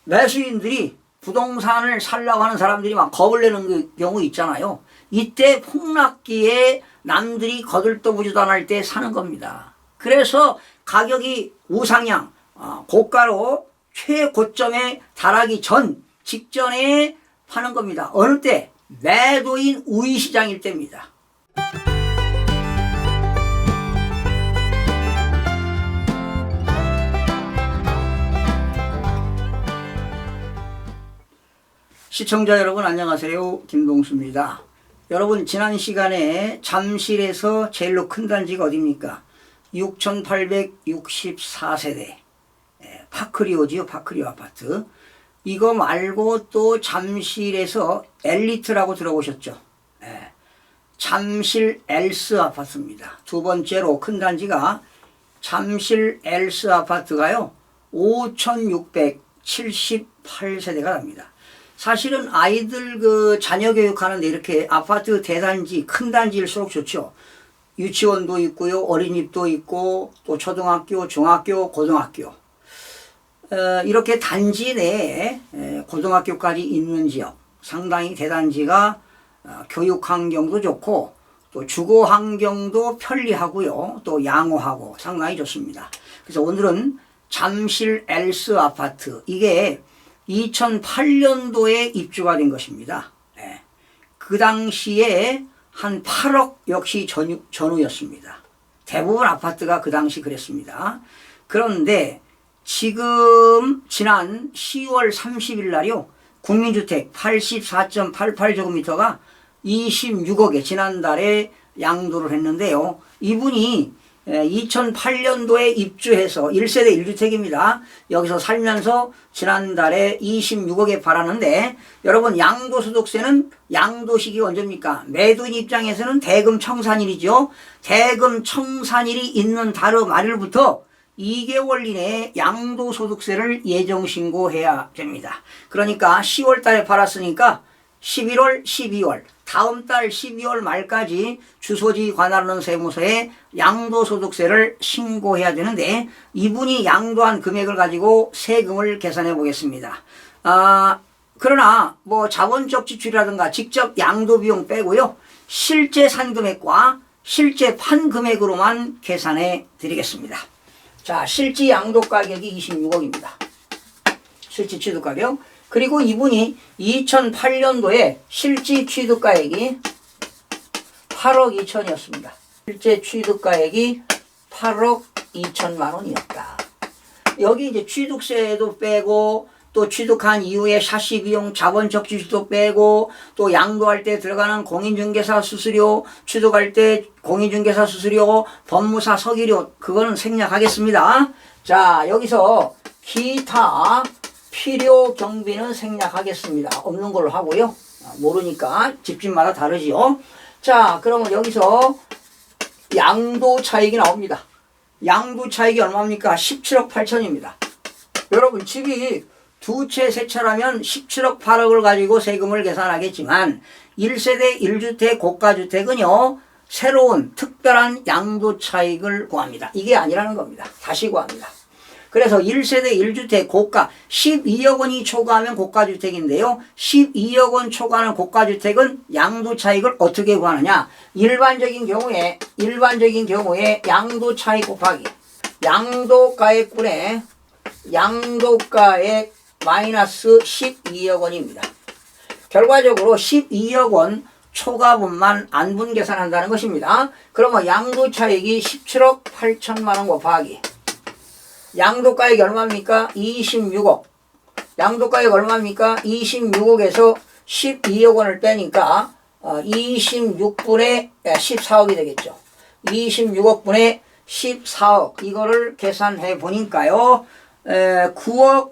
매수인들이 부동산을 살려고 하는 사람들이 막 겁을 내는 경우 있잖아요. 이때 폭락기에 남들이 거들떠보지도 않을 때 사는 겁니다. 그래서 가격이 우상향, 고가로 최고점에 달하기 직전에 파는 겁니다. 어느 때? 매도인 우위시장일 때입니다. 시청자 여러분 안녕하세요. 김동수입니다. 여러분 지난 시간에 잠실에서 제일로 큰 단지가 어디입니까? 6864세대 파크리오지요. 파크리오 아파트. 이거 말고 또 잠실에서 엘리트라고 들어보셨죠? 잠실 엘스 아파트입니다. 두 번째로 큰 단지가 잠실 엘스 아파트가요 5678세대가 납니다. 사실은 아이들 자녀 교육하는데 이렇게 아파트 대단지 큰 단지일수록 좋죠. 유치원도 있고요, 어린이집도 있고, 또 초등학교, 중학교, 고등학교. 이렇게 단지 내에 고등학교까지 있는 지역, 상당히 대단지가 교육 환경도 좋고, 또 주거 환경도 편리하고요, 또 양호하고 상당히 좋습니다. 그래서 오늘은 잠실 엘스 아파트, 이게 2008년도에 입주가 된 것입니다. 그 당시에 한 8억 역시 전후였습니다. 대부분 아파트가 그 당시 그랬습니다. 그런데 지금 지난 10월 30일 날이요. 국민주택 84.88제곱미터가 26억에 지난달에 양도를 했는데요. 이분이 2008년도에 입주해서 1세대 1주택입니다. 여기서 살면서 지난달에 26억에 팔았는데 여러분 양도소득세는 양도시기가 언제입니까? 매도인 입장에서는 대금 청산일이죠. 대금 청산일이 있는 달의 말일부터 2개월 이내에 양도소득세를 예정신고해야 됩니다. 그러니까 10월 달에 팔았으니까 11월, 12월, 다음 달 12월 말까지 주소지 관할하는 세무서에 양도소득세를 신고해야 되는데 이분이 양도한 금액을 가지고 세금을 계산해 보겠습니다. 그러나 뭐 자본적 지출이라든가 직접 양도 비용 빼고요. 실제 산 금액과 실제 판 금액으로만 계산해 드리겠습니다. 자, 실제 양도 가격이 26억입니다. 실제 취득 가격. 그리고 이분이 2008년도에 실제 취득가액이 8억 2천이었습니다. 실제 취득가액이 8억 2천만 원이었다. 여기 이제 취득세도 빼고 또 취득한 이후에 샤시 비용, 자본적 지출도 빼고 또 양도할 때 들어가는 공인중개사 수수료, 취득할 때 공인중개사 수수료, 법무사 서기료 그거는 생략하겠습니다. 자, 여기서 기타 필요 경비는 생략하겠습니다. 없는 걸로 하고요. 모르니까 집집마다 다르지요. 자, 그러면 여기서 양도 차익이 나옵니다. 양도 차익이 얼마입니까? 17억 8천입니다. 여러분 집이 두 채, 세 채라면 17억 8억을 가지고 세금을 계산하겠지만 1세대 1주택 고가주택은요. 새로운 특별한 양도 차익을 구합니다. 이게 아니라는 겁니다. 다시 구합니다. 그래서 1세대 1주택 고가 12억 원이 초과하면 고가주택인데요. 12억 원 초과하는 고가주택은 양도차익을 어떻게 구하느냐. 일반적인 경우에 양도차익 곱하기 양도가액분의 양도가액 마이너스 12억 원입니다. 결과적으로 12억 원 초과분만 안분 계산한다는 것입니다. 그러면 양도차익이 17억 8천만 원 곱하기 양도가액이 얼마입니까? 26억. 양도가액 얼마입니까? 26억에서 12억 원을 빼니까 26분의 14억이 되겠죠. 26억분의 14억. 이거를 계산해 보니까요. 9억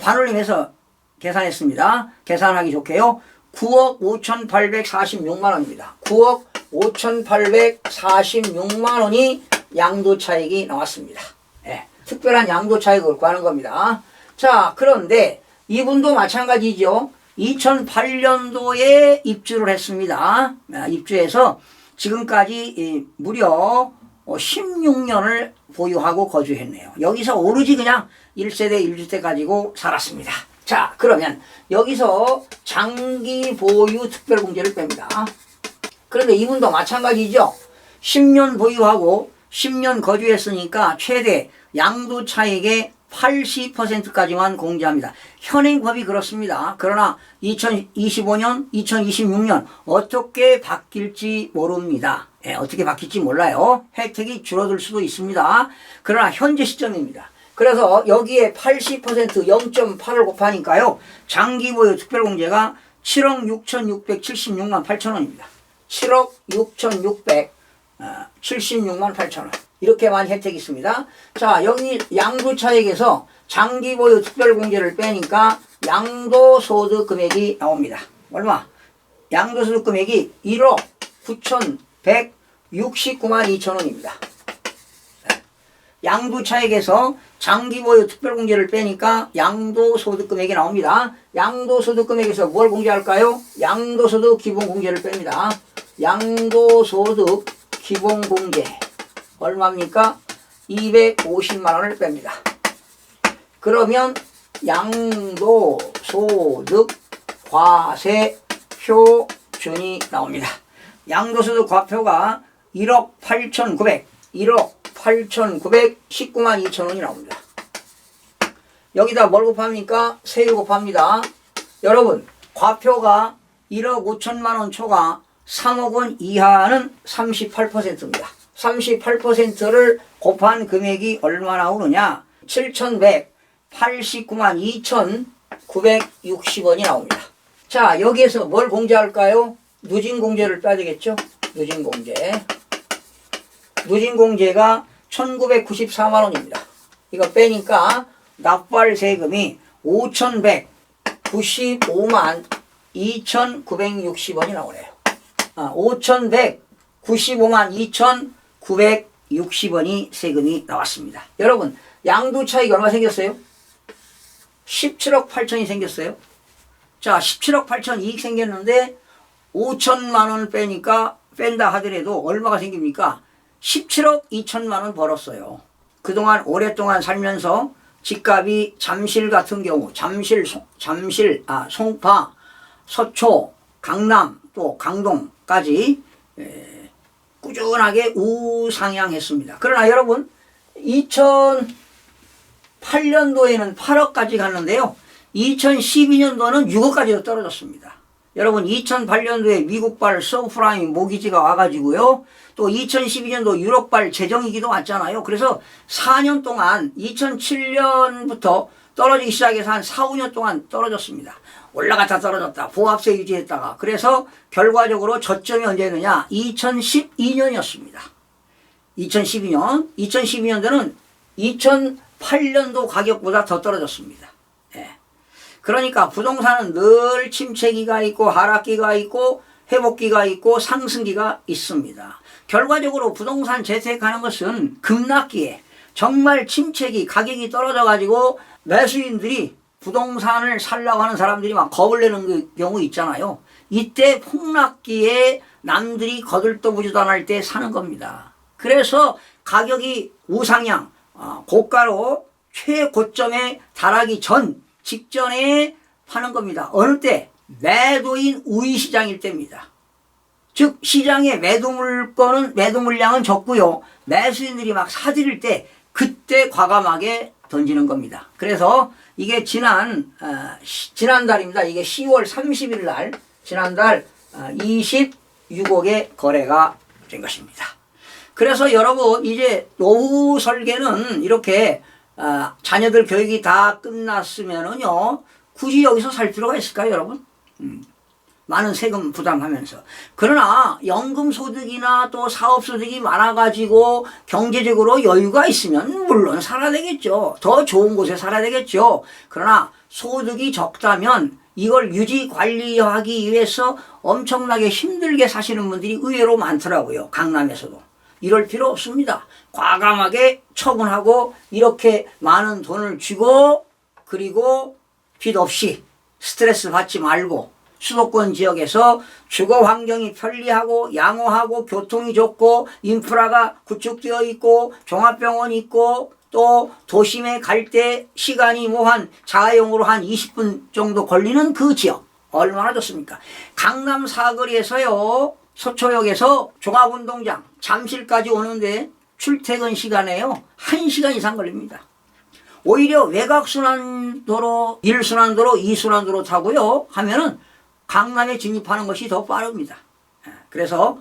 반올림해서 계산했습니다. 계산하기 좋게요. 9억 5,846만 원입니다. 9억 5,846만 원이 양도차익이 나왔습니다. 특별한 양도차익을 구하는 겁니다. 자, 그런데 이분도 마찬가지죠. 2008년도에 입주를 했습니다. 입주해서 지금까지 무려 16년을 보유하고 거주했네요. 여기서 오로지 그냥 1세대 1주택 가지고 살았습니다. 자, 그러면 여기서 장기 보유 특별공제를 뺍니다. 그런데 이분도 마찬가지죠. 10년 보유하고 10년 거주했으니까 최대 양도차익의 80%까지만 공제합니다. 현행법이 그렇습니다. 그러나 2025년, 2026년 어떻게 바뀔지 모릅니다. 어떻게 바뀔지 몰라요. 혜택이 줄어들 수도 있습니다. 그러나 현재 시점입니다. 그래서 여기에 80% 0.8을 곱하니까요. 장기보유 특별공제가 7억 6,676만 8천 원입니다. 7억 6,676만 8천 원. 이렇게 많이 혜택이 있습니다. 자, 여기 양도차익에서 장기보유 특별공제를 빼니까 양도소득 금액이 나옵니다. 얼마? 양도소득 금액이 1억 9,169만 2천 원입니다. 양도차익에서 장기보유 특별공제를 빼니까 양도소득 금액이 나옵니다. 양도소득 금액에서 뭘 공제할까요? 양도소득 기본공제를 뺍니다. 양도소득 기본공제 얼마입니까? 250만 원을 뺍니다. 그러면 양도소득 과세 표준이 나옵니다. 양도소득 과표가 1억 8,919만 2천 원이 나옵니다. 여기다 뭘 곱합니까? 세율 곱합니다. 여러분, 과표가 1억 5천만 원 초과 3억 원 이하는 38%입니다. 38%를 곱한 금액이 얼마 나오느냐? 7,189만 2,960원이 나옵니다. 자, 여기에서 뭘 공제할까요? 누진공제를 빼야 되겠죠? 누진공제가 1,994만 원입니다. 이거 빼니까 납부할 세금이 5,195만 2,960원이 나오네요. 5,195만 2,960원이 세금이 나왔습니다. 여러분, 양도차익이 얼마 생겼어요? 17억 8천이 생겼어요. 자, 17억 8천 이익 생겼는데 5천만 원 뺀다 하더라도 얼마가 생깁니까? 17억 2천만 원 벌었어요. 그동안 오랫동안 살면서 집값이 잠실 같은 경우 송파, 서초, 강남 또 강동까지 꾸준하게 우상향했습니다. 그러나 여러분 2008년도에는 8억까지 갔는데요. 2012년도는 6억까지도 떨어졌습니다. 여러분 2008년도에 미국발 서브프라임 모기지가 와가지고요. 또 2012년도 유럽발 재정위기도 왔잖아요. 그래서 4년 동안 2007년부터 떨어지기 시작해서 한 4, 5년 동안 떨어졌습니다. 올라갔다 떨어졌다. 보합세 유지했다가. 그래서 결과적으로 저점이 언제였느냐? 2012년이었습니다. 2012년도는 2008년도 가격보다 더 떨어졌습니다. 그러니까 부동산은 늘 침체기가 있고 하락기가 있고 회복기가 있고 상승기가 있습니다. 결과적으로 부동산 재테크하는 것은 급락기에 정말 침체기 가격이 떨어져가지고 매수인들이 부동산을 살려고 하는 사람들이 막 겁을 내는 경우 있잖아요. 이때 폭락기에 남들이 거들떠보지도 않을 때 사는 겁니다. 그래서 가격이 우상향, 고가로 최고점에 달하기 직전에 파는 겁니다. 어느 때? 매도인 우위 시장일 때입니다. 즉 시장에 매도 물량은 적고요. 매수인들이 막 사들일 때 그때 과감하게 던지는 겁니다. 그래서 이게 지난달입니다. 이게 10월 30일 날 지난달 26억의 거래가 된 것입니다. 그래서 여러분 이제 노후 설계는 이렇게 자녀들 교육이 다 끝났으면은요 굳이 여기서 살 필요가 있을까요, 여러분? 많은 세금 부담하면서. 그러나 연금소득이나 또 사업소득이 많아가지고 경제적으로 여유가 있으면 물론 살아야 되겠죠. 더 좋은 곳에 살아야 되겠죠. 그러나 소득이 적다면 이걸 유지 관리하기 위해서 엄청나게 힘들게 사시는 분들이 의외로 많더라고요. 강남에서도. 이럴 필요 없습니다. 과감하게 처분하고 이렇게 많은 돈을 주고 그리고 빚 없이 스트레스 받지 말고 수도권 지역에서 주거 환경이 편리하고 양호하고 교통이 좋고 인프라가 구축되어 있고 종합병원이 있고 또 도심에 갈 때 시간이 뭐 한 자가용으로 한 20분 정도 걸리는 그 지역 얼마나 좋습니까? 강남 사거리에서요, 서초역에서 종합운동장 잠실까지 오는데 출퇴근 시간에요 1시간 이상 걸립니다. 오히려 외곽순환도로, 1순환도로, 2순환도로 타고요 하면은 강남에 진입하는 것이 더 빠릅니다. 그래서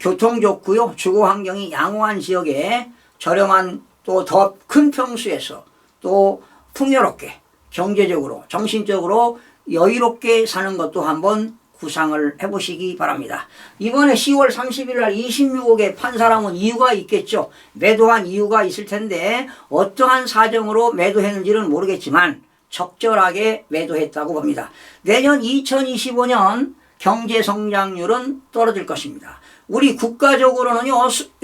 교통 좋고요, 주거 환경이 양호한 지역에 저렴한 또 더 큰 평수에서 또 풍요롭게 경제적으로 정신적으로 여유롭게 사는 것도 한번 구상을 해보시기 바랍니다. 이번에 10월 30일 날 26억에 판 사람은 이유가 있겠죠. 매도한 이유가 있을 텐데 어떠한 사정으로 매도했는지는 모르겠지만 적절하게 매도했다고 봅니다. 내년 2025년 경제 성장률은 떨어질 것입니다. 우리 국가적으로는요,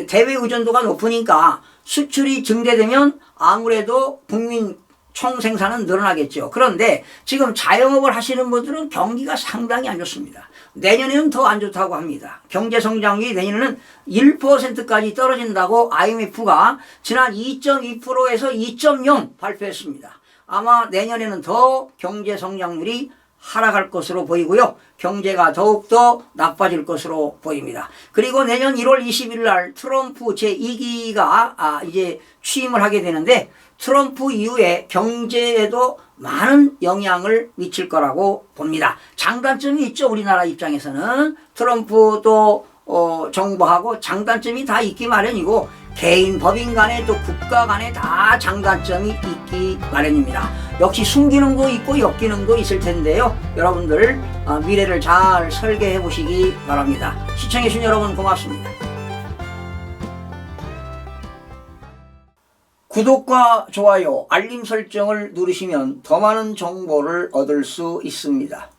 대외 의존도가 높으니까 수출이 증대되면 아무래도 국민 총생산은 늘어나겠죠. 그런데 지금 자영업을 하시는 분들은 경기가 상당히 안 좋습니다. 내년에는 더 안 좋다고 합니다. 경제 성장률이 내년에는 1%까지 떨어진다고 IMF가 지난 2.2%에서 2.0 발표했습니다. 아마 내년에는 더 경제 성장률이 하락할 것으로 보이고요. 경제가 더욱더 나빠질 것으로 보입니다. 그리고 내년 1월 20일 날 트럼프 제2기가 이제 취임을 하게 되는데 트럼프 이후에 경제에도 많은 영향을 미칠 거라고 봅니다. 장단점이 있죠. 우리나라 입장에서는 트럼프도 정부하고 장단점이 다 있기 마련이고 개인 법인 간에 또 국가 간에 다 장단점이 있기 마련입니다. 역시 순기능도 있고 역기능도 있을 텐데요. 여러분들 미래를 잘 설계해 보시기 바랍니다. 시청해 주신 여러분 고맙습니다. 구독과 좋아요, 알림 설정을 누르시면 더 많은 정보를 얻을 수 있습니다.